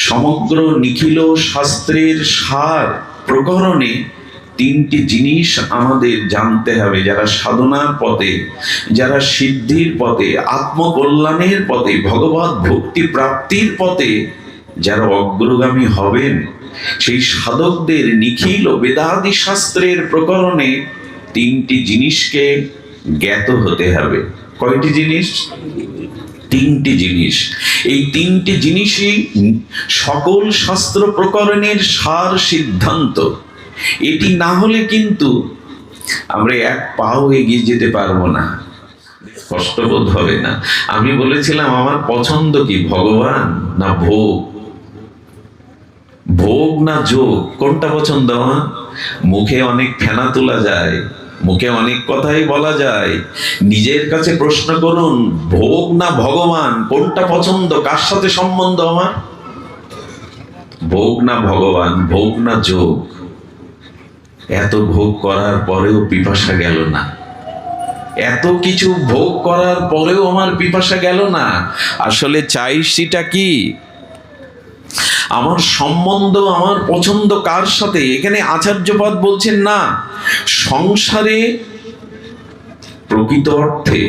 সমগ্র নিখিল শাস্ত্রের সার প্রকরণে তিনটি জিনিস আমাদের জানতে হবে। যারা সাধনার পথে, যারা সিদ্ধির পথে, আত্মকল্যাণের পথে, ভগবত ভক্তি প্রাপ্তির পথে যারা অগ্রগামী হবেন, সেই সাধকদের নিখিল বেদাদি শাস্ত্রের প্রকরণে তিনটি জিনিসকে জ্ঞাত হতে হবে। কয়টি জিনিস? তিনটি জিনিস। এই তিনটি জিনিসই সকল শাস্ত্র প্রকরণের সার সিদ্ধান্ত। এটি না হলে কিন্তু আমরা এক পাও এগিয়ে যেতে পারবো না, কষ্টবোধ হবে না। আমি বলেছিলাম আমার পছন্দ কি, ভগবান না ভোগ? ভোগ না যোগ, কোনটা পছন্দ আমার? মুখে অনেক ফেনা তোলা যায়, মুখে অনেক কথাই বলা যায়। নিজের কাছে প্রশ্ন করুন, ভোগ না ভগবান, কোনটা পছন্দ? কার সাথে সম্বন্ধ আমার? ভোগ না ভগবান, ভোগ না যোগ। এত ভোগ করার পরেও পিপাসা গেল না, এত কিছু ভোগ করার পরেও আমার পিপাসা গেল না। আসলে চাইছিটা কি? আমার সম্বন্ধ, আমার পছন্দ কার সাথে? এখানে আচার্যপদ বলছেন না, সংসারে প্রকৃত অর্থে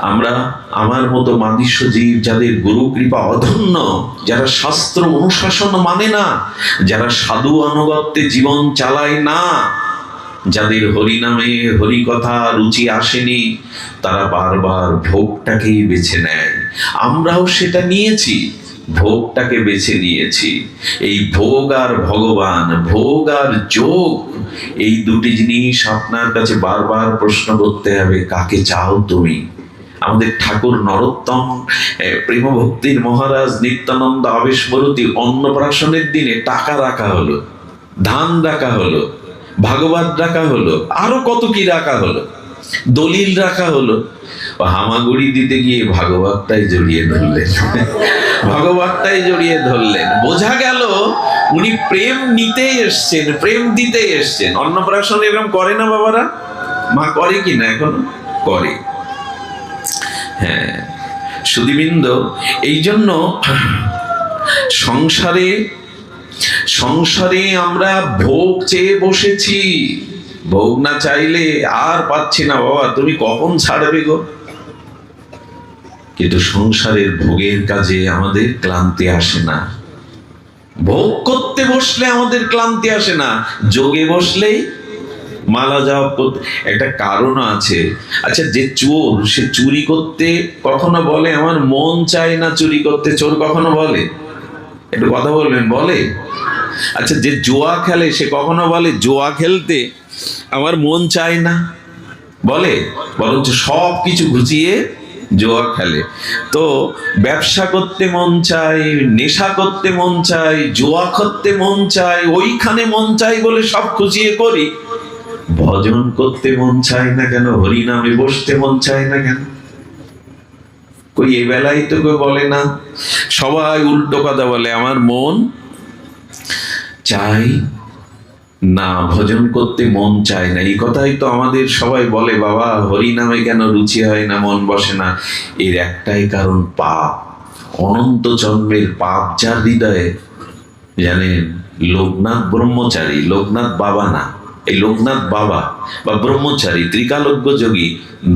আমরা আমার মতো মাদিস্য জীব, যাদের গুরু কৃপা অধন্য, যারা শাস্ত্র অনুশাসন মানে না, যারা সাধু আনুগত্যে জীবন চালায় না, যাদের হরিনামে হরিকথা রুচি আসেনি, তারা বারবার ভোগটাকেই বেছে নেয়। আমরাও সেটা নিয়েছি, ভোগটাকে বেছে নিয়েছি। এই ভোগ আর ভগবান, ভোগ আর যোগ, এই দুটি জিনিস আপনার কাছে বারবার প্রশ্ন করতে হবে, কাকে চাও তুমি? আমাদের ঠাকুর নরোত্তম প্রেম ভক্তির মহারাজ নিত্যানন্দ আবেশমরূতি অন্নপ্রাশনের দিনে টাকা রাখা হলো, ধান রাখা হলো, ভাগবত রাখা হলো, আরো কত কি রাখা হলো, দলিল রাখা হলো। হামাগুড়ি দিতে গিয়ে ভাগবতটাই জড়িয়ে ধরলেন, ভাগবতটাই জড়িয়ে ধরলেন। বোঝা গেল উনি প্রেম নিতে এসছেন, প্রেম দিতে এসছেন। অন্নপ্রাশন এরকম করে না বাবারা? মা করে কি না? এখনো করে। হ্যাঁ সুধীবৃন্দ, এই জন্য সংসারে আমরা ভোগ চেয়ে বসেছি। ভোগ না চাইলে আর পাচ্ছি না বাবা, তুমি কখন ছাড়বে গো? কিন্তু সংসারের ভোগের কাজে আমাদের ক্লান্তি আসে না। ভোগ করতে বসলে আমাদের ক্লান্তি আসে না, যোগে বসলেই মালা জপ করতে একটা কারণ আছে। আচ্ছা, যে চোর, সে চুরি করতে কখনো বলে আমার মন চায় না চুরি করতে? চোর কখনো বলে? একটু কথা বলবেন, বলে? আচ্ছা, যে জুয়া খেলে সে কখনো বলে জুয়া খেলতে আমার মন চায় না? বলে? বরঞ্চ সব কিছু ঘুচিয়ে জুয়া খেলে। তো ব্যবসা করতে মন চায়, নেশা করতে মন চায়, জুয়া করতে মন চায়, ওইখানে মন চাই বলে সব খুঁজিয়ে করি। ভজন করতে মন চায় না কেন? হরিনামে বসতে মন চায় না কেন? কই এই বেলায় তো কেউ বলে না। সবাই উল্টো কথা বলে, আমার মন চাই না, ভজন করতে মন চায় না। এই কথাই তো আমাদের সবাই বলে, বাবা হরিনামে কেন রুচি হয় না, মন বসে না? এর একটাই কারণ, পাপ, অনন্ত জন্মের পাপ যার হৃদয়ে। জানেন, লোকনাথ ব্রহ্মচারী, লোকনাথ বাবা না, এই লোকনাথ বাবা বা ব্রহ্মচারী ত্রিকালজ্ঞ যোগী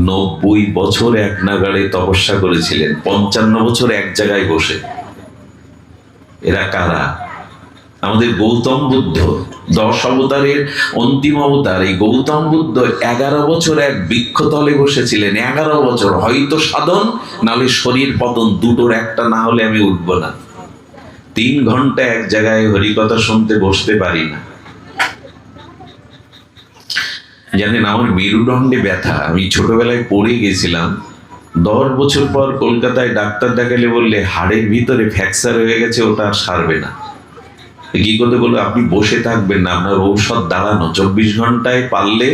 90 বছর এক নাগাড়ে তপস্যা করেছিলেন, 55 বছর এক জায়গায় বসে। এরা কারা? আমাদের গৌতম বুদ্ধ, 10 অবতারের অন্তিম অবতার এই গৌতম বুদ্ধ 11 বছর এক বৃক্ষতলে বসেছিলেন। 11 বছর, হয়তো সাধন নালে শরীর পতন, দুটোর একটা না হলে আমি উঠবো না। 3 ঘন্টা এক জায়গায় হরিকথা শুনতে বসতে পারি না। জানেন, আমার মেরুদণ্ডে ব্যথা, আমি ছোটবেলায় পড়ে গেছিলাম। 10 বছর পর কলকাতায় ডাক্তার দেখালে বললে হাড়ের ভিতরে ফ্র্যাকচার হয়ে গেছে, ওটা আর সারবে না। কি করতে বললো, আপনি বসে থাকবেন না, আপনার ঔষধ দাঁড়ানো, 24 ঘন্টায় পারলে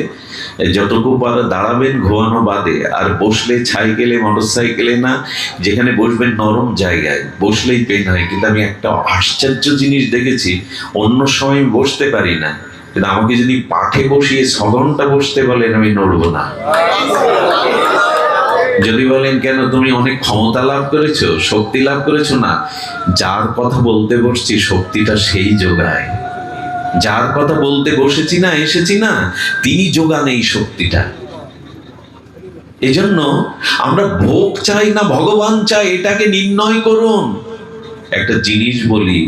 যতটুকু পারে দাঁড়াবেন ঘুমানো বাদে। আর বসলে সাইকেলে, মোটর সাইকেলে না, যেখানে বসবেন নরম জায়গায়, বসলেই পেন হয়। কিন্তু আমি একটা আশ্চর্য জিনিস দেখেছি, অন্য সময় বসতে পারি না, কিন্তু আমাকে যদি পাঠে বসিয়ে 6 ঘন্টা বসতে বলেন, আমি নড়বো না। যদি বলেন কেন তুমি অনেক ক্ষমতা লাভ করেছো, শক্তি লাভ করেছো, না, যার কথা বলতে বসছি শক্তিটা সেই যোগায়। যার কথা বলতে বসেছি না, এসেছি না, তিনি যোগান এই শক্তিটা। এজন্য আমরা ভোগ চাই না ভগবান চাই, এটাকে নির্ণয় করুন। একটা জিনিস বলি,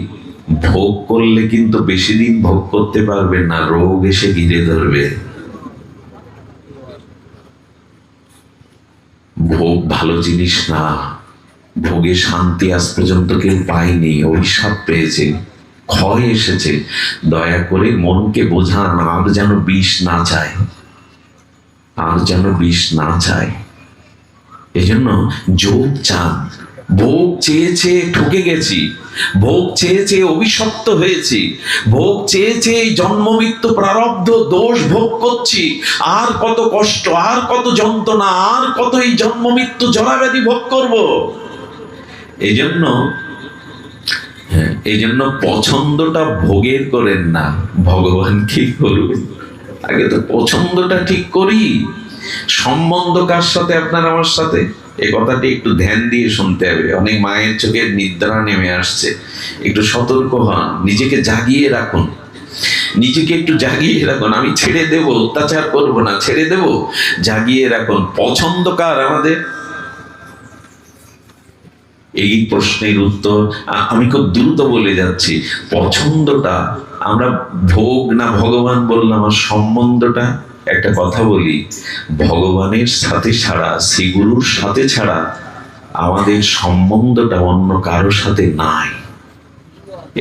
ভোগ করলে কিন্তু বেশি দিন ভোগ করতে পারবেন না, রোগ এসে ঘিরে ধরবে। ভোগ ভালো জিনিস না, ভোগে শান্তি আজ পর্যন্ত কেউ পায়নি, অভিশাপ পেয়েছে, ক্ষয় এসেছে। দয়া করে মনকে বোঝান, আর যেন বিষ না চায়, আর যেন বিষ না চায়। এজন্য যোগ চান। ভোগ চেয়ে চেয়ে ঠকে গেছি, ভোগ চেয়ে চেয়ে অভিশপ্ত হয়েছি, ভোগ চেয়ে চেয়ে জন্ম মৃত্যু প্রারব্ধ দোষ ভোগ করছি। আর কত কষ্ট, আর কত যন্ত্রণা, আর কত এই জন্ম মৃত্যু জরাব্যাধি ভোগ করব। এই জন্য পছন্দটা ভোগের করেন না, ভগবান কি করবেন। আগে তো পছন্দটা ঠিক করি। সম্বন্ধ কার সাথে? আপনার আমার সাথে। এই কথাটি একটু ধ্যান দিয়ে শুনতে হবে। অনেক মায়ের চোখের নিদ্রা নেমে আসছে, একটু সতর্ক হন, নিজেকে জাগিয়ে রাখুন, নিজেকে একটু জাগিয়ে রাখুন। আমি ছেড়ে দেব, অত্যাচার করব না, ছেড়ে দেব, জাগিয়ে রাখুন। পছন্দ কার আমাদের? এই প্রশ্নের উত্তর আমি খুব দ্রুত বলে যাচ্ছি। পছন্দটা আমরা ভোগ না ভগবান বললাম, আর সম্বন্ধটা একটা কথা বলি, ভগবানের সাথে ছাড়া, শ্রীগুরুর সাথে ছাড়া আমাদের সম্বন্ধটা অন্য কারোর সাথে নাই।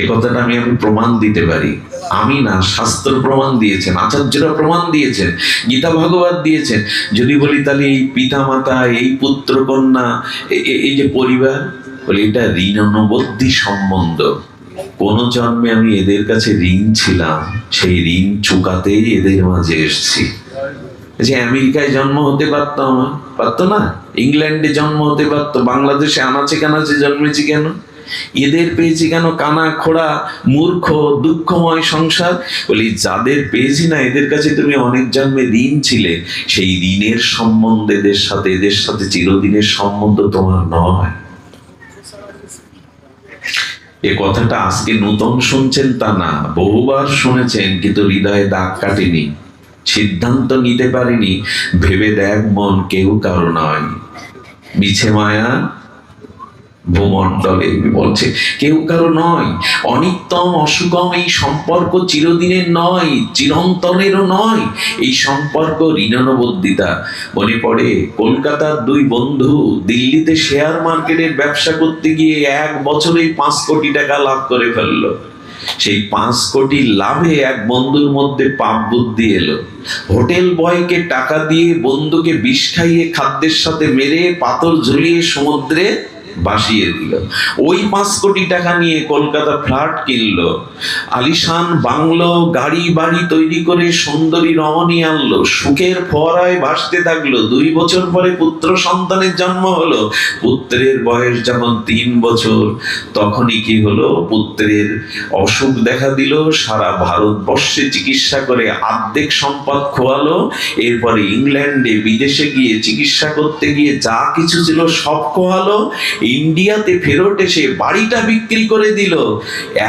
এ কথাটা আমি প্রমাণ দিতে পারি। আমি না, শাস্ত্র প্রমাণ দিয়েছেন, আচার্যরা প্রমাণ দিয়েছেন, গীতা ভাগবত দিয়েছেন। যদি বলি তাহলে এই পিতা মাতা, এই পুত্র কন্যা, এই যে পরিবার, বলি এটা ঋণানুবদ্ধী সম্বন্ধ। কোন জন্মে আমি এদের কাছে ঋণ ছিলাম, সেই ঋণ চুকাতেই এদের মাঝে এসেছি। যে আমেরিকায় জন্ম হতে পারতাম, পারতো না, ইংল্যান্ডে জন্ম হতে পারতো, বাংলাদেশে আনাচে কানাচে জন্মেছি কেন? এদের পেয়েছি কেন? কানা খোড়া মূর্খ দুঃখময় সংসার। বলি যাদের পেয়েছি না, এদের কাছে তুমি অনেক জন্মে ঋণ ছিলে, সেই ঋণের সম্বন্ধ এদের সাথে চিরদিনের সম্বন্ধ তোমার নয়। এ কথাটা আজকে নতুন শুনছেন তা না, বহুবার শুনেছেন, কিন্তু হৃদয়ে দাগ কাটেনি, সিদ্ধান্ত নিতে পারিনি। ভেবে দেখ মন, কেউ কারো নয়, মিছে মায়া ভূমণ্ডলে বলছে, কেউ কারো নয়। অনিত্যম অসুখম এই সম্পর্ক চিরদিনের নয়, চিরন্তনেরও নয়। এই সম্পর্ক ঋণানুবদ্ধিতা। মনে পড়ে কলকাতার দুই বন্ধু দিল্লিতে শেয়ার মার্কেটের ব্যবসা করতে গিয়ে 1 বছরেই 5 কোটি টাকা লাভ করে ফেললো। সেই 5 কোটি লাভে এক বন্ধুর মধ্যে পাপ বুদ্ধি এলো। হোটেল বয়কে টাকা দিয়ে বন্ধুকে বিষ খাইয়ে খাদ্যের সাথে মেরে পাথর ঝুলিয়ে সমুদ্রে বাসিয়ে দিল। ওই 5 কোটি টাকা নিয়ে কলকাতা ফ্ল্যাট কিনলো, আলিশান বাংলো, গাড়ি বাড়ি তৈরি করে সুন্দরী রমণী আনলো, সুখের ফোয়ারায় ভাসতে থাকলো। 2 বছর পরে পুত্র সন্তানের জন্ম হলো। পুত্রের বয়স যখন 3 বছর, তখনই কি হলো, পুত্রের অসুখ দেখা দিল। সারা ভারতবর্ষে চিকিৎসা করে অর্ধেক সম্পদ খোয়ালো। এরপরে ইংল্যান্ডে বিদেশে গিয়ে চিকিৎসা করতে গিয়ে যা কিছু ছিল সব খোয়ালো। ইন্ডিয়াতে ফেরত এসে বাড়িটা বিক্রি করে দিল।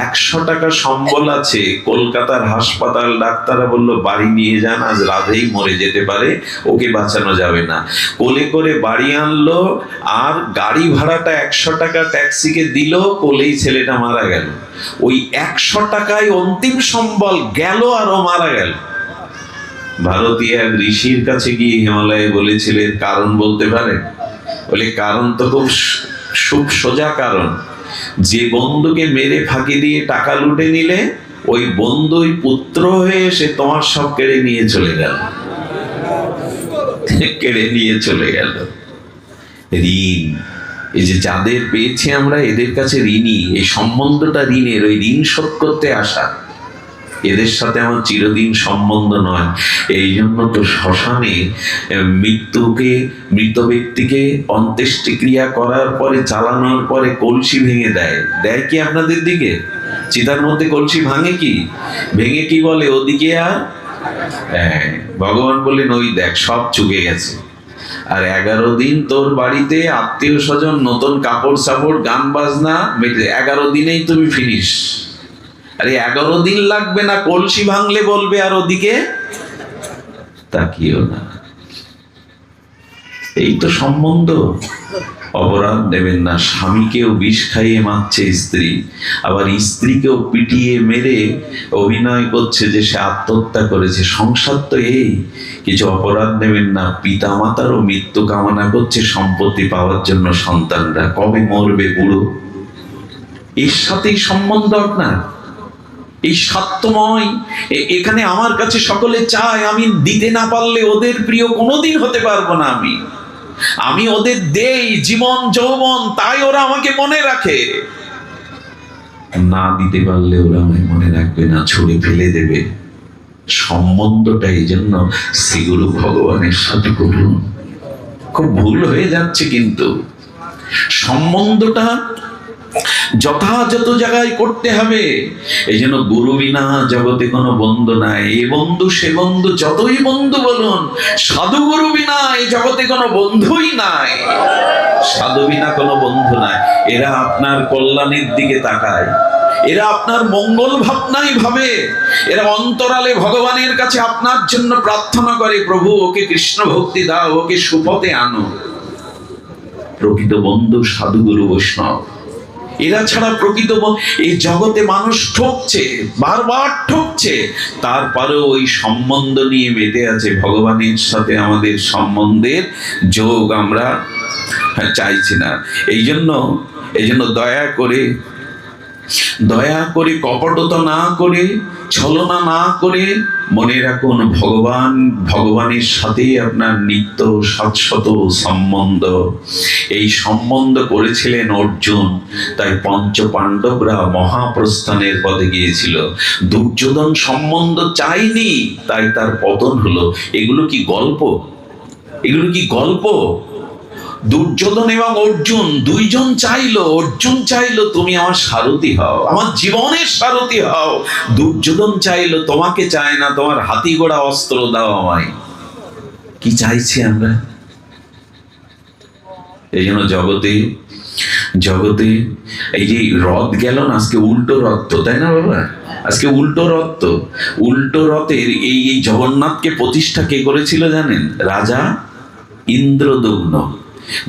100 টাকা সম্বল আছে। কলকাতার হাসপাতাল ডাক্তাররা বলল বাড়ি নিয়ে যান, আজ রাতেই মরে যেতে পারে, ওকে বাঁচানো যাবে না। কোলে করে বাড়ি আনলো, আর গাড়ি ভাড়াটা 100 টাকা ট্যাক্সিকে দিল, কোলেই ছেলেটা মারা গেল। ওই 100 টাকায় অন্তিম সম্বল গেল, আর ও মারা গেল। ভারতীয় এক ঋষির কাছে গিয়ে হিমালয়ে বলেছিলেন, কারণ বলতে পারেন? বলে কারণ তো খুব সোজা কারণ। যে বন্ধুকে মেরে ফাঁকি দিয়ে টাকা লুটে নিলে, ওই বন্ধুই পুত্র হয়ে এসে তোমার সব কেড়ে নিয়ে চলে গেল। কেড়ে নিয়ে চলে গেল। ঋণ, এই যে যাদের পেয়েছি আমরা, এদের কাছে ঋণী। এই সম্বন্ধটা ঋণের, ওই ঋণ শোধ করতে আসা। এদের সাথে আমার চিরদিন সম্বন্ধ নয়। এই জন্য তো শ্মশানে মৃত ব্যক্তিকে অন্ত্যেষ্টিক্রিয়া করার পরে, চালানোর পরে কলসি ভেঙে দেয় কি আপনাদের দিকে? চিতার মধ্যে কলসি ভাঙে কি? ভেঙে কি বলে, ওদিকে আর ভগবান বললেন ওই দেখ সব চুকে গেছে। আর 11 দিন তোর বাড়িতে আত্মীয় স্বজন, নতুন কাপড় সাপড়, গান বাজনা, 11 দিনেই তুমি ফিনিশ। আরে 11 দিন লাগবে না, কলসি ভাঙলে বলবে আর ওদিকে তাকিও না। এই তো সম্বন্ধ। অপরাধ নেবেন না। স্বামীকেও বিষ খাইয়ে মারছে স্ত্রী, আবার স্ত্রীকেও পিটিয়ে মেরে অভিনয় করছে যে সে আত্মহত্যা করেছে। সংসার তো এই। কিছু অপরাধ নেবেন না। পিতা মাতারও মৃত্যু কামনা করছে সম্পত্তি পাওয়ার জন্য সন্তানরা। কবে মরবে বুড়ো, এর সাথেই সম্বন্ধ আপনার। এই স্বার্থময়, এখানে আমার কাছে সকলে চায়, আমি দিতে না পারলে ওদের প্রিয় কোনোদিন হতে পারবো না। আমি ওদের দেই জীবন যৌবন, তাই ওরা আমাকে মনে রাখে। না দিতে পারলে ওরা আমায় মনে রাখবে না, ছুঁড়ে ফেলে দেবে। সম্বন্ধটা এই জন্য শ্রীগুরু ভগবানের সাথে করুন। খুব ভুল হয়ে যাচ্ছে, কিন্তু সম্বন্ধটা যথাযথ জায়গায় করতে হবে। এই জন্য গুরু বিনা জগতে কোনো বন্ধু নাই। এ বন্ধু সে বন্ধু যতই বন্ধু বলুন, সাধু গুরু বিনা এই জগতে কোনো বন্ধুই নাই। সাধু বিনা কোনো বন্ধু নাই। এরা আপনার কল্যাণের দিকে তাকায়, এরা আপনার মঙ্গল ভাবনাই ভাবে, এরা অন্তরালে ভগবানের কাছে আপনার জন্য প্রার্থনা করে, প্রভু ওকে কৃষ্ণ ভক্তি দাও, ওকে সুপথে আনো। প্রকৃত বন্ধু সাধু গুরু বৈষ্ণব। এরা ছাড়া প্রকৃত এই জগতে মানুষ ঠকছে, বারবার ঠকছে, তারপরেও ওই সম্বন্ধ নিয়ে বেঁধে আছে। ভগবানের সাথে আমাদের সম্বন্ধের যোগ আমরা চাইছি না। এই জন্য দয়া করে কপটতা না করে, ছলনা না করে মনে রাখুন, ভগবানের সাথে আপনার নিত্য শাশ্বত সম্বন্ধ। এই সম্বন্ধ করেছিলেন অর্জুন, তাই পঞ্চ পাণ্ডবরা মহাপ্রস্থানের পথে গিয়েছিল। দুর্যোধন সম্বন্ধ চাইনি, তাই তার পতন হলো। এগুলো কি গল্প? দুর্যোধন এবং অর্জুন দুইজন চাইলো। অর্জুন চাইলো তুমি আমার সারথি হও, আমার জীবনের সারথি হও। দুর্যোধন চাইলো তোমাকে চায় না, তোমার হাতি ঘোড়া অস্ত্র দাও আমায়। কি চাইছি আমরা? এই জন্য জগতে এই যে রথ গেল না, আজকে উল্টো রথ তো, তাই না বাবা? আজকে উল্টো রথের এই জগন্নাথকে প্রতিষ্ঠা কে করেছিল জানেন? রাজা ইন্দ্রদম্ন।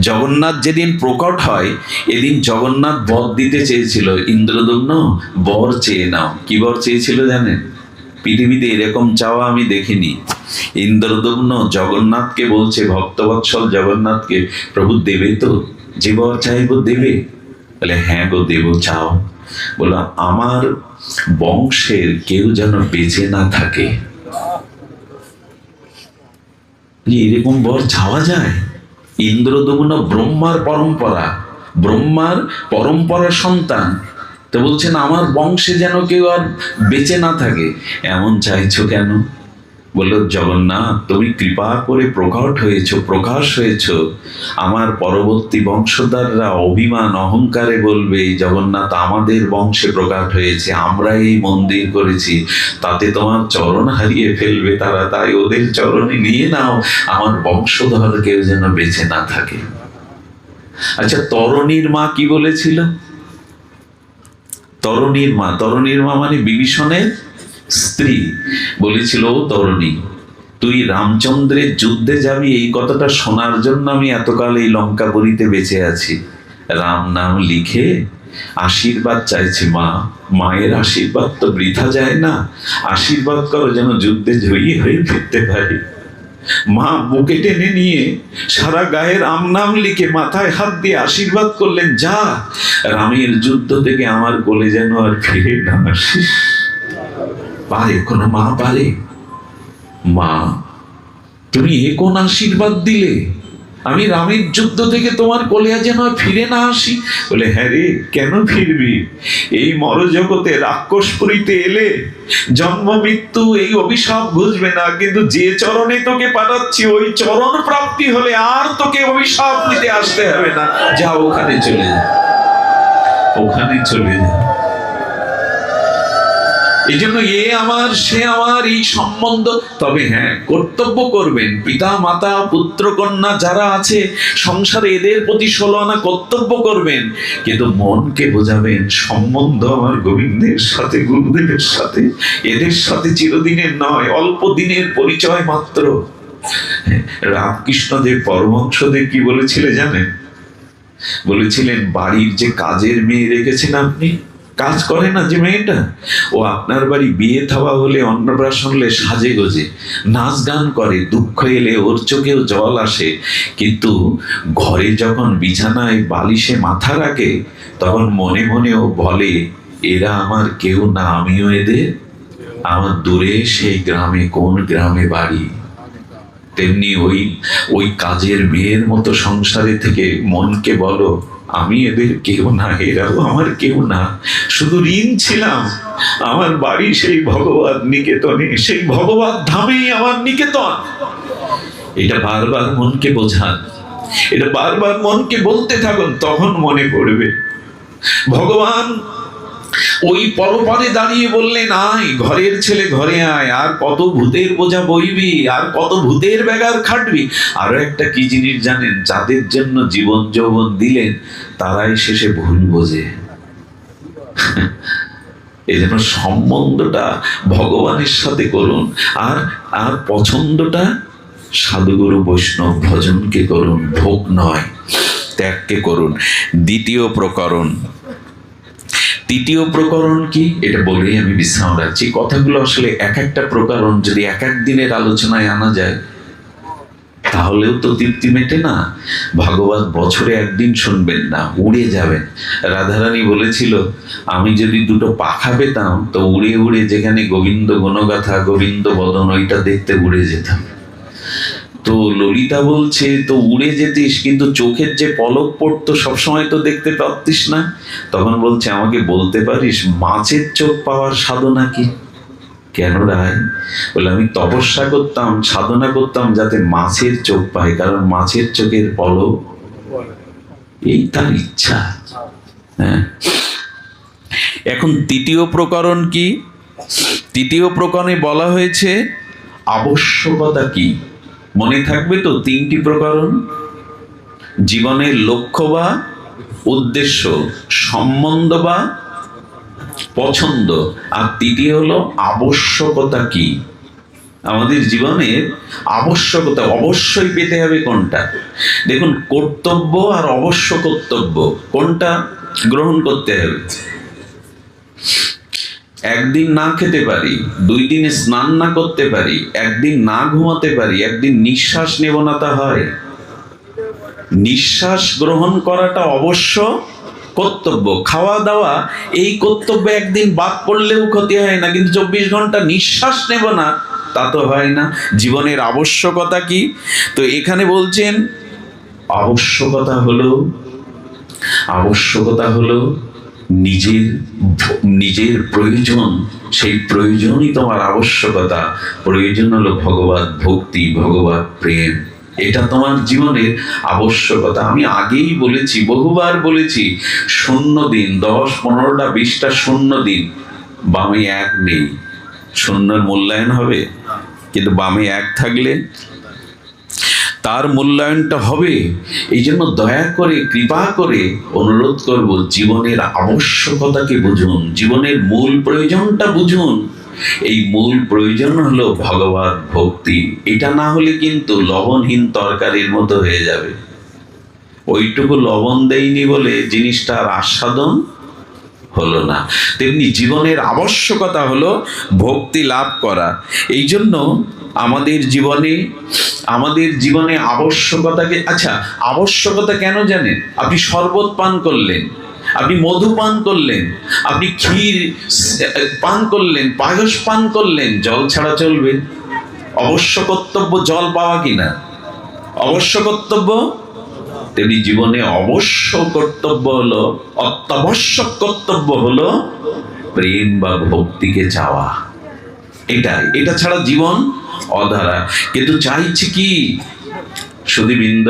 জগন্নাথ যেদিন প্রকট হয়, এদিন জগন্নাথ বর দিতে চেয়েছিল। ইন্দ্রদম্ন বর চেয়ে নাও। কি বর চেয়েছিল জানেন? পৃথিবীতে এরকম চাওয়া আমি দেখিনি। ইন্দ্রদম্ন জগন্নাথকে বলছে, ভক্তবৎসল জগন্নাথকে, প্রভু দেবে তো? যে বর চাইব দেবে? বলে হ্যাঁ গো দেব, চাও। বলো আমার বংশের কেউ যেন বেঁচে না থাকে। এরকম বর চাওয়া যায়? ইন্দ্রদম্ন ব্রহ্মার পরম্পরা সন্তান, তো বলছেন আমার বংশে যেন কেউ আর বেঁচে না থাকে। এমন চাইছো কেন? বললো জগন্নাথ তুমি কৃপা করে প্রকাশ হয়েছ, আমার পরবর্তী বংশধররা অভিমান অহংকারে বলবে জগন্নাথ আমাদের বংশে প্রকাশ হয়েছে, আমরা এই মন্দির করেছি, তাতে তোমার চরণ হারিয়ে ফেলবে তারা, তাই ওদের চরণে নিয়ে নাও, আমার বংশধর কেউ যেন বেঁচে না থাকে। আচ্ছা, তরণীর মা কি বলেছিল? তরণীর মা মানে বিভীষণের স্ত্রী বলেছিল, ও তরণী তুই রামচন্দ্রের যুদ্ধে যাবি, এই কথাটা শোনার জন্য আমি এতকাল এই লঙ্কাপুরীতে বেঁচে আছি। রাম নাম লিখে আশীর্বাদ চাইছি মা, মায়ের আশীর্বাদ তো বৃথা যায় না, আশীর্বাদ করো যেন যুদ্ধে জয়ী হয়ে ফিরতে পারি। মা বুকে টেনে নিয়ে সারা গায়ে রাম নাম লিখে মাথায় হাত দিয়ে আশীর্বাদ করলেন, যা রামের যুদ্ধ থেকে আমার কোলে যেন আর ফিরে না আসিস। পারে কোনো মা? পারে? মা তুমি এ কোন আশীর্বাদ দিলে? আমি রামের যুদ্ধ থেকে তোমার কোলে যেন ফিরে না আসি। বলে হ্যাঁ রে, কেন ফিরবি? এই মরজগতে রাক্ষসপুরীতে এলে জন্ম মৃত্যু এই অভিশাপ বুঝবে না, কিন্তু যে চরণে তোকে পাঠাচ্ছি ওই চরণ প্রাপ্তি হলে আর তোকে অভিশাপ নিতে আসতে হবে না। যা ওখানে চলে যা। এই জন্য এ আমার সে আমার এই সম্বন্ধ, তবে হ্যাঁ কর্তব্য করবেন, পিতা মাতা পুত্র কন্যা যারা আছে সংসারে এদের প্রতি 16 আনা কর্তব্য করবেন, কিন্তু মনকে বোঝাবেন সম্বন্ধ আমার গোবিন্দের সাথে, গুরুদেবের সাথে, এদের সাথে চিরদিনের নয়, অল্প দিনের পরিচয় মাত্র। রামকৃষ্ণদেব পরমহংসদেব কি বলেছিলেন জানেন? বলেছিলেন বাড়ির যে কাজের মেয়ে রেখেছেন আপনি, কাজ করে না যে মেয়েটা, ও আপনার বাড়ি বিয়ে থাওয়া হলে অন্নপ্রাশন হলে সাজে গোজে নাচ গান করে, দুঃখ এলে ওর চোখেও জল আসে, কিন্তু ঘরে যখন বিছানায় বালিশে মাথা রাখে তখন মনে মনেও বলে এরা আমার কেউ না, আমিও এদের, আমার দূরে সেই গ্রামে কোন গ্রামে বাড়ি। তেমনি ওই কাজের মেয়ের মতো সংসারে থেকে মনকে বলো আমি এদের কেউ না, এরাও আমার কেউ না, শুধু ঋণ ছিলাম, আমার বাড়ি সেই ভগবত নিকেতনে, সেই ভগবত ধামেই আমার নিকেতন। এটা বারবার মনকে বোঝান, এটা বারবার মনকে বলতে থাকুন, তখন মনে পড়বে। ভগবান ওই পরপারে দাঁড়িয়ে বললেন আয় ঘরের ছেলে ঘরে আয়, আর কত ভূতের বোঝা বইবি, আর কত ভূতের ব্যাগার খাটবি। আরো একটা কি জিনিস জানেন? যাদের জন্য জীবন যৌবন দিলেন তারাই শেষে ভুল বোঝে। এই জন্য সম্বন্ধটা ভগবানের সাথে করুন, আর আর পছন্দটা সাধুগুরু বৈষ্ণব ভজনকে করুন, ভোগ নয়, ত্যাগকে করুন। দ্বিতীয় প্রকরণ, তৃতীয় প্রকরণ কি এটা বলেই আমি বিশ্রাম রাখছি। কথাগুলো আসলে এক একটা প্রকরণ যদি এক এক দিনের আলোচনায় আনা যায় তাহলেও তো তৃপ্তি মেটে না। ভাগবত বছরে একদিন শুনবেন না, উড়ে যাবেন। রাধারানী বলেছিল আমি যদি দুটো পাখা পেতাম তো উড়ে উড়ে যেখানে গোবিন্দ গুণগাথা, গোবিন্দ বদন ওইটা দেখতে উড়ে যেতাম। তো ললিতা বলছে তো উড়ে যেতিস, কিন্তু চোখের যে পলক পড়তো সবসময় তো দেখতে পারতিস না। তখন বলছে আমাকে বলতে পারিস মাছের চোখ পাওয়ার সাধনা কি? কেন রায়? বলে আমি তপস্যা করতাম, সাধনা করতাম যাতে মাছের চোখ পাই, কারণ মাছের চোখের পলক, এই তার ইচ্ছা। হ্যাঁ, এখন তৃতীয় প্রকরণ কি? তৃতীয় প্রকরণে বলা হয়েছে আবশ্যকতা কি। মনে থাকবে তো? 3টি প্রকরণ: জীবনের লক্ষ্য বা উদ্দেশ্য, সম্বন্ধ বা পছন্দ, আর তৃতীয় হলো আবশ্যকতা কি। আমাদের জীবনের আবশ্যকতা অবশ্যই পেতে হবে কোনটা? দেখুন, কর্তব্য আর অবশ্য কর্তব্য কোনটা গ্রহণ করতে হবে। একদিন না খেতে পারি, 2 দিন স্নান না করতে পারি, একদিন না ঘুমাতে পারি, একদিন নিঃশ্বাস নেব না, তা হয়? নিঃশ্বাস গ্রহণ করাটা অবশ্য কর্তব্য, খাওয়া দাওয়া এই কর্তব্য একদিন বাদ পড়লেও ক্ষতি হয় না, কিন্তু 24 ঘন্টা নিঃশ্বাস নেব না তা তো হয় না। জীবনের আবশ্যকতা কি? তো এখানে বলছেন আবশ্যকতা হলো নিজের প্রয়োজন, সেই প্রয়োজনই তোমার আবশ্যকতা। প্রয়োজন হলো ভগবত ভক্তি, ভগবত প্রেম, এটা তোমার জীবনের আবশ্যকতা। আমি আগেই বলেছি, বহুবার বলেছি, 0 দিন, 10, 15টা 20টা 0 দিন বামে 1 নেই, 0-এর মূল্যায়ন হবে, কিন্তু বামে 1 থাকলে তার মূল্যায়নটা হবে। এই জন্য দয়া করে, কৃপা করে অনুরোধ করব, জীবনের আবশ্যকতাকে বুঝুন, জীবনের মূল প্রয়োজনটা বুঝুন। এই মূল প্রয়োজন হলো ভগবত ভক্তি। এটা না হলে কিন্তু লবণহীন তরকারির মতো হয়ে যাবে। ওইটুকু লবণ দেয়নি বলে জিনিসটার আস্বাদন হলো না। তেমনি জীবনের আবশ্যকতা হলো ভক্তি লাভ করা। এই জন্য আমাদের জীবনে আবশ্যকতাকে, আচ্ছা আবশ্যকতা কেন জানেন? আপনি শরবত পান করলেন, আপনি মধু পান করলেন, আপনি ক্ষীর পান করলেন, পায়স পান করলেন, জল ছাড়া চলবে? অবশ্য কর্তব্য জল পাওয়া কিনা? অবশ্য কর্তব্য। তেমনি জীবনে অবশ্য কর্তব্য হলো, অত্যাবশ্যক কর্তব্য হলো প্রেম বা ভক্তিকে চাওয়া। এটা ছাড়া জীবন অধারা। কিন্তু চাইছি কি সুধীবৃন্দ?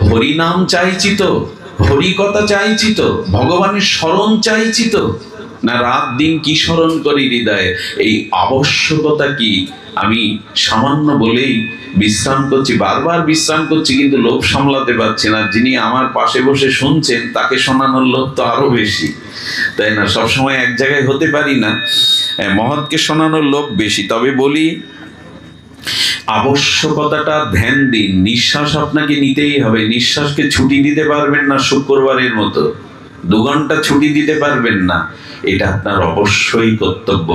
হরিনাম চাইছি তো, হরি কথা চাইছি তো, ভগবানের স্মরণ চাইছি তো, না রাত দিন কি স্মরণ করি হৃদয়ে? এই আবশ্যকতা কি? আমি সামান্য বলেই বিশ্রাম করছি, বারবার বিশ্রাম করছি, কিন্তু লোভ সামলাতে পারছি না। যিনি আমার পাশে বসে শুনছেন তাকে শোনানোর লোভ তো আরো বেশি, তাই না? সবসময় এক জায়গায় হতে পারি না, মহৎকে শোনানোর লোভ বেশি। তবে বলি, আবশ্যকতাটা ধ্যান দিন। নিঃশ্বাস আপনাকে নিতেই হবে, নিঃশ্বাসকে ছুটি দিতে পারবেন না শুক্রবারের মতো, 2 ঘন্টা ছুটি দিতে পারবেন না, এটা আপনার অবশ্যই কর্তব্য।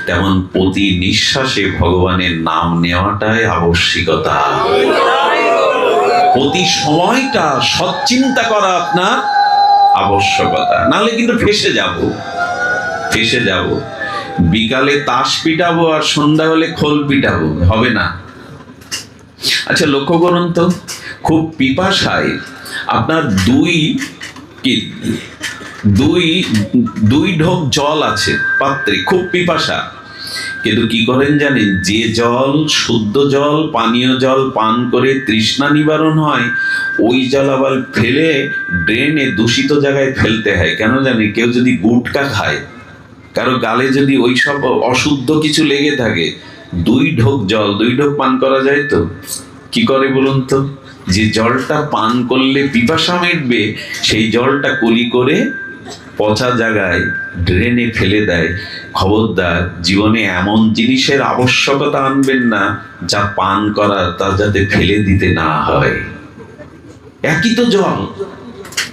তেমন প্রতি নিঃশ্বাসে ভগবানের নাম নেওয়াটাই আবশ্যিকতা। প্রতি সময়টা সৎচিন্তা করা আপনার আবশ্যকতা, নাহলে কিন্তু ফেসে যাব। বিকালে তাস পিটাবো আর সন্ধ্যা হলে খোল পিটাবো, হবে না। আচ্ছা লক্ষ্য করুন তো, খুব পিপাসায় আপনার দুই ঢোক জল আছে পাত্রে, খুব পিপাসা, কিন্তু কি করেন জানেন? যে জল, শুদ্ধ জল, পানীয় জল পান করে তৃষ্ণা নিবারণ হয়, ওই জল আবার ফেলে ড্রেনে দূষিত জায়গায় ফেলতে হয়। কেন জানেন? কেউ যদি গুটকা খায়, কারো গালে যদি ওই সব অশুদ্ধ কিছু লেগে থাকে, 2 ঢোক জল, 2 ঢোক পান করা যায় তো? কি করে বলুন তো? যে জলটা পান করলে পিপাসা মিটবে, সেই জলটা কলি করে পচা জায়গায় ড্রেনে ফেলে দেয়। খবরদার, জীবনে এমন জিনিসের আবশ্যকতা আনবেন না যা পান করার, তা যাতে ফেলে দিতে না হয়। একই তো জল,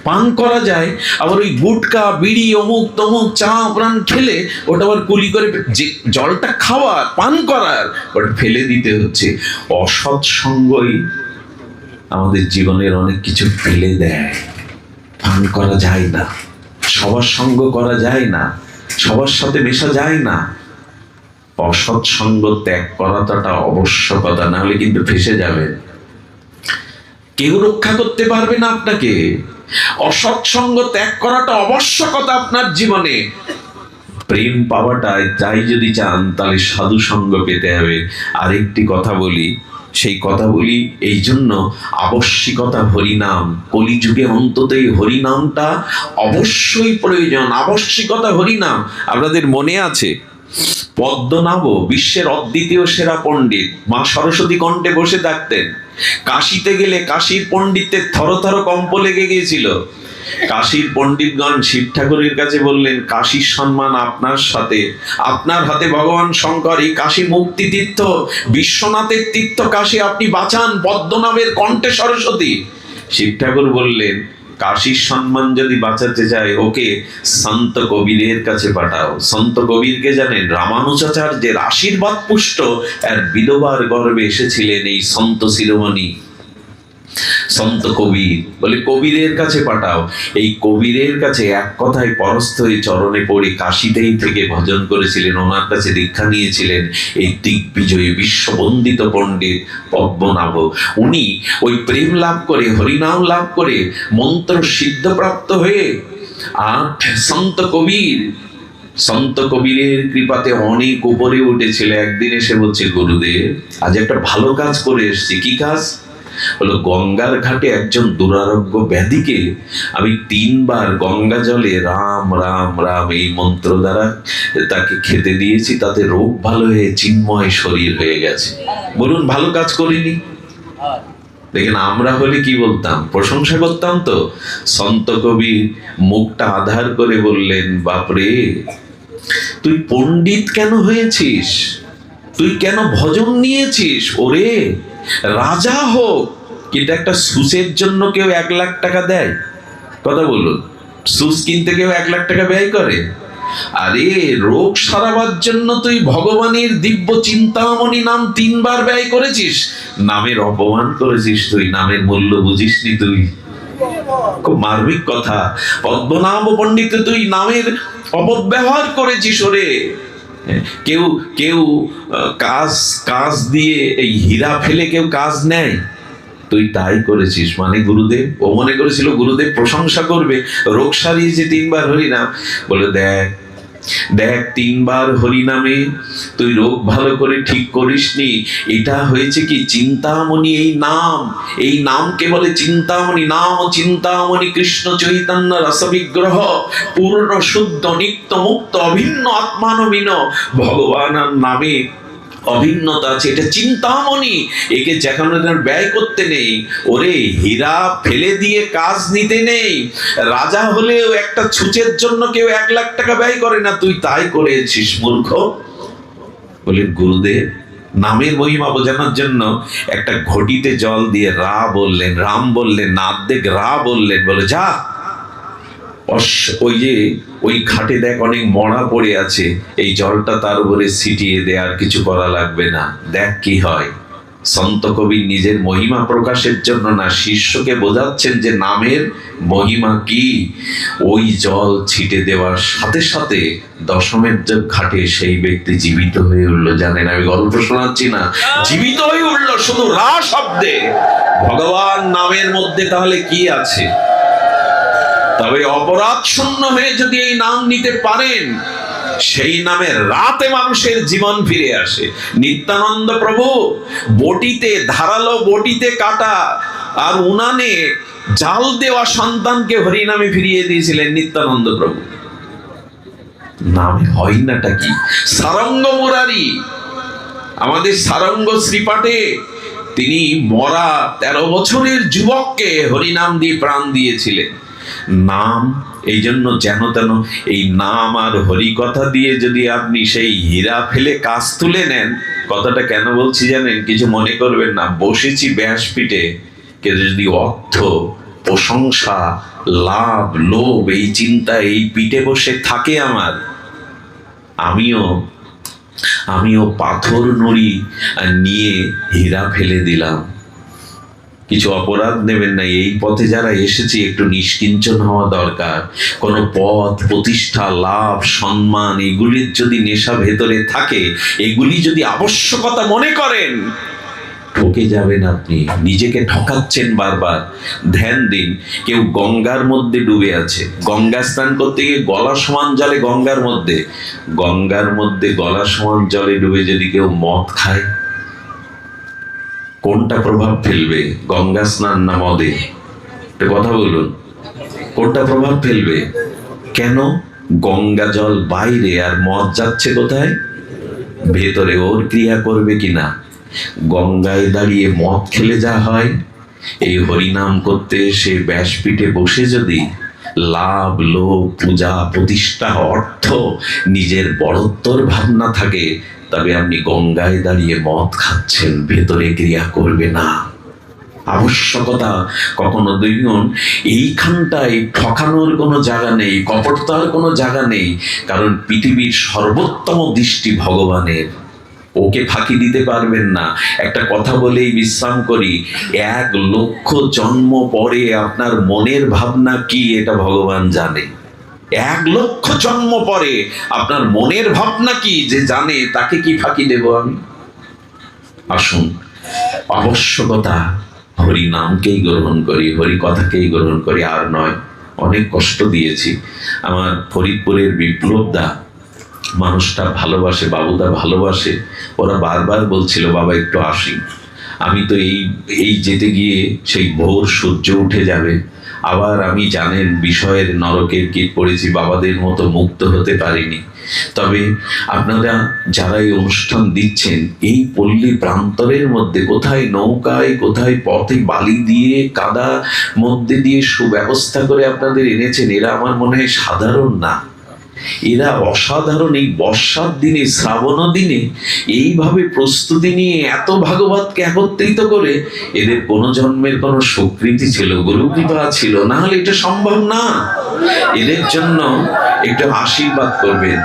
পান করা যায়, আবার ওই গুটকা, বিড়ি, অমুক তমুক, চা প্রাণ খেলে ওটা আবার কুলি করে, যে জলটা খাওয়ার, পান করার, ওটা ফেলে দিতে হচ্ছে। অসৎ সঙ্গই আমাদের জীবনের অনেক কিছু ফেলে দেয়। পান করা যায় না, সবার সঙ্গ করা যায় না, সবার সাথে মেশা যায় না। অসৎ সঙ্গ ত্যাগ করাটা আবশ্যকতা, না হলে কিন্তু ফেসে যাবে। কেউ রক্ষা করতে পারবে না আপনাকে। অসৎ সঙ্গ ত্যাগ করাটা আবশ্যকতা আপনার জীবনে। প্রেম পাওয়াটাই তাই যদি চান, তাহলে সাধু সঙ্গ পেতে হবে। আরেকটি কথা বলি, সেই কথা বলি এই জন্য, আবশ্যিকতা হরিনাম। কলিযুগে অন্তত এই হরিনামটা অবশ্যই প্রয়োজন, আবশ্যিকতা হরিনাম। আপনাদের মনে আছে পদ্মনাভ বিশ্বের অদ্বিতীয় সেরা পণ্ডিত, মা সরস্বতী কণ্ঠে বসে থাকতেন। কাশিতে গেলে কাশীর পণ্ডিতদের থরথর কম্প লেগে গিয়েছিল। কাশীর পণ্ডিতগণ শিব ঠাকুরের কাছে বললেন, কাশীর সম্মান আপনার সাথে, আপনার হাতে ভগবান শঙ্কর, এই কাশী মুক্তি তীর্থ, বিশ্বনাথের তীর্থ কাশী, আপনি বাঁচান। পদ্মনাভের কণ্ঠে সরস্বতী। শিব ঠাকুর বললেন, কাশীর সম্মান যদি বাঁচাতে চায়, ওকে সন্ত কবিরের কাছে পাঠাও। সন্ত কবিরকে জানেন? রামানুজাচার্যের আশীর্বাদ পুষ্ট আর বিধবার গর্ভে এসেছিলেন এই সন্ত শিরোমণি সন্ত কবির। বলে কবিরের কাছে পাঠাও। এই কবিরের কাছে এক কথায় পরস্থ হয়ে চরণে পড়ে কাশীতেই থেকে ভজন করেছিলেন, ওনার কাছে দীক্ষা নিয়েছিলেন এই দিগ্বিজয়ী বিশ্ববন্দিত পণ্ডিত পদ্মনাভ। উনি ওই প্রেম লাভ করে, হরিনাম লাভ করে, মন্ত্র সিদ্ধপ্রাপ্ত হয়ে, আর সন্ত কবিরের কৃপাতে অনেক উপরে উঠেছিল। একদিন এসে বলছে, গুরুদেব আজ একটা ভালো কাজ করে এসেছি। কি কাজ? হলো, গঙ্গার ঘাটে একজন দুরারোগ্য ব্যাধিকে আমি 3 বার গঙ্গা জলে রাম রাম রাম এই মন্ত্র দ্বারা তাকে খেতে দিয়েছি, তাতে রোগ ভালো হয়ে চিন্ময় শরীর হয়ে গেছে। বলুন, ভালো কাজ করিনি? দেখেন, আমরা হলে কি বলতাম? প্রশংসা করতাম তো। সন্ত কবি মুখটা আধার করে বললেন, বাপরে, তুই পণ্ডিত কেন হয়েছিস? তুই কেন ভজন নিয়েছিস? ওরে রাজা হোক, কিন্তু একটা সুসের জন্য কেউ 1 লাখ টাকা দেয়? কথা বলুন, সুস কিনতে কেউ 1 লাখ টাকা ব্যয় করে? আরে রোগ সারাবার জন্য তুই ভগবানের দিব্য চিন্তামণি নাম 3 বার ব্যয় করেছিস। নামের অপমান করেছিস তুই, নামের মূল্য বুঝিসনি তুই। খুব মার্মিক কথা। পদ্মনাভ পণ্ডিত তুই নামের অপব্যবহার করেছিস। ওরে কেউ কাজ দিয়ে এই হীরা ফেলে কেউ কাজ নেয়? তুই তাই করেছিস। মানে গুরুদেব, ও মনে করেছিল গুরুদেব প্রশংসা করবে, রোগ সারিয়েছে 3 বার হরিনাম। বলে, দেখ দেখ 3 বার হরিনামে তুই রোগ ভালো করে ঠিক করিসনি। এটা হয়েছে কি চিন্তামণি, এই নামকে বলে চিন্তামণি। নাম চিন্তামণি কৃষ্ণ চৈতন্য রসবিগ্রহ, পূর্ণ শুদ্ধ নিত্য মুক্ত অভিন্ন আত্মানবীন। ভগবানের নামে অভিন্নতা আছে, এটা চিন্তামণি। একে যেখানে ব্যয় করতে নেই। ওরে হীরা ফেলে দিয়ে কাজ নিতে নেই। রাজা হলেও একটা ছুঁচের জন্য কেউ 1 লাখ টাকা ব্যয় করে না, তুই তাই করেছিস মূর্খ। বলে গুরুদেব নামের মহিমা বোঝানোর জন্য একটা ঘটিতে জল দিয়ে বললেন, রাম বললেন না, অর্ধেক বললেন। বলে যা ওই যে ওই ঘাটে দেখ অনেক মরা পড়ে আছে, এই জলটা তার উপরে ছিটিয়ে দে, আর কিছু করা লাগবে না, দেখ কি হয়। সন্ত কবি নিজের মহিমা প্রকাশের জন্য না, শিষ্যকে বোঝাচ্ছেন যে নামের মহিমা কি। ওই জল ছিটে দেওয়ার সাথে সাথে দশমের ঘাটে সেই ব্যক্তি জীবিত হয়ে উঠলো। জানেন আমি গল্প শোনাচ্ছি না, জীবিত হয়ে উঠলো শুধু শব্দে। ভগবান নামের মধ্যে তাহলে কি আছে? তবে অপরাধ শূন্য হয়ে যদি এই নাম নিতে পারেন, সেই নামে রাতে মানুষের জীবন ফিরে আসে। নিত্যানন্দ প্রভু বটিতে, ধারালো বটিতে কাটা আর উনানে জাল দেওয়া সন্তানকে হরিনামে ফিরিয়ে দিয়েছিলেন নিত্যানন্দ প্রভু। নামে হয় নাটা কি? সারঙ্গ মুরারি, আমাদের সারঙ্গ শ্রীপাঠে তিনি মরা 13 বছরের যুবককে হরিনাম দিয়ে প্রাণ দিয়েছিলেন। নাম এই জন্য যেন তেন এই নাম আর হরি কথা দিয়ে যদি আপনি সেই হীরা ফেলে কাজ তুলে নেন। কথাটা কেন বলছি জানেন? কিছু মনে করবেন না। বসেছি ব্যাসপীঠে, কেউ যদি অর্থ, প্রশংসা, লাভ, লোভ এই চিন্তা এই পিঠে বসে থাকে আমার, আমিও পাথর নুড়ি নিয়ে হীরা ফেলে দিলাম। কিছু অপরাধ নেবেন না। এই পথে যারা এসেছি একটু নিষ্কিঞ্চন হওয়া দরকার। কোন পদ, প্রতিষ্ঠা, লাভ, সম্মান এগুলির যদি নেশা ভেতরে থাকে, এগুলি যদি আবশ্যকতা মনে করেন, ঠকে যাবেন আপনি। নিজেকে ঠকাচ্ছেন বারবার। ধ্যান দিন। কেউ গঙ্গার মধ্যে ডুবে আছে, গঙ্গা স্নান করতে গিয়ে গলা সমান জলে গঙ্গার মধ্যে গলা সমান জলে ডুবে যদি কেউ মদ খায়, কোনটা প্রভাব ফেলবে? গঙ্গা স্নান না মদে? কথা বলুন, কোনটা প্রভাব ফেলবে? কেন? গঙ্গা জল বাইরে আর মদ যাচ্ছে কোথায়? ভেতরে। ওর ক্রিয়া করবে কিনা? গঙ্গায় দাঁড়িয়ে মদ খেলে যা হয়, এই হরিনাম করতে এসে ব্যাসপীঠে বসে যদি লাভ, লোভ, পূজা, প্রতিষ্ঠা, অর্থ, নিজের বড়ত্বর ভাবনা থাকে, তবে আপনি গঙ্গায় দাঁড়িয়ে মদ খাচ্ছেন, ভেতরে ক্রিয়া করবে না। আবশ্যকতা কখনো দেখুন এইখানটায় ঠকানোর কোনো জায়গা নেই, কপটতার কোনো জায়গা নেই। কারণ পৃথিবীর সর্বোত্তম দৃষ্টি ভগবানের, ওকে ফাঁকি দিতে পারবেন না। একটা কথা বলেই বিশ্রাম করি, 1 লক্ষ জন্ম পরে আপনার মনের ভাবনা কি এটা ভগবান জানে। 1 লক্ষ জন্ম পরে আপনার মনের ভাবনা কি যে জানে, তাকে কি ফাঁকি দেব আমি? আসুন, আবশ্যকতা হরি নামকেই গ্রহণ করি, হরি কথাকেই গ্রহণ করি, আর নয়। অনেক কষ্ট দিয়েছি। আমার ফরিদপুরের বিপ্লবদা মানুষটা ভালোবাসে, বাবুদা ভালোবাসে। ওরা বারবার বলছিল বাবা একটু আসি। আমি তো এই যেতে গিয়ে সেই ভোর সূর্য উঠে যাবে, আবার আমি জানেন বিষয়ের নরকের কীট পড়েছি, বাবাদের মতো মুক্ত হতে পারিনি। তবে আপনারা যারা এই অনুষ্ঠান দিচ্ছেন, এই পল্লী প্রান্তরের মধ্যে কোথায় নৌকায়, কোথায় পথে বালি দিয়ে, কাদা মধ্যে দিয়ে সুব্যবস্থা করে আপনাদের এনেছেন, এরা আমার মনে হয় সাধারণ না, এরা অসাধারণ। এই বর্ষার দিনে, শ্রাবণ দিনে এইভাবে প্রস্তুতি নিয়ে এত ভাগবতকে একত্রিত করে, এদের কোন জন্মের কোন সুকৃতি ছিল, গুরু কৃপা ছিল, না হলে এটা সম্ভব না। এদের জন্য একটু আশীর্বাদ করবেন,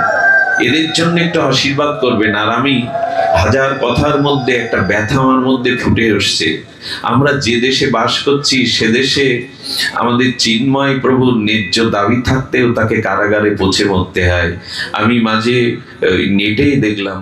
এদের জন্য একটু আশীর্বাদ করবেন। আর আমি হাজার কথার মধ্যে একটা ব্যথা আমার মধ্যে ফুটে আসছে। আমরা যে দেশে বাস করছি সে দেশে আমাদের চিন্ময় প্রভুর ন্যায্য দাবি থাকতেও তাকে কারাগারে পচে মরতে হয়। আমি মাঝে নেটেই দেখলাম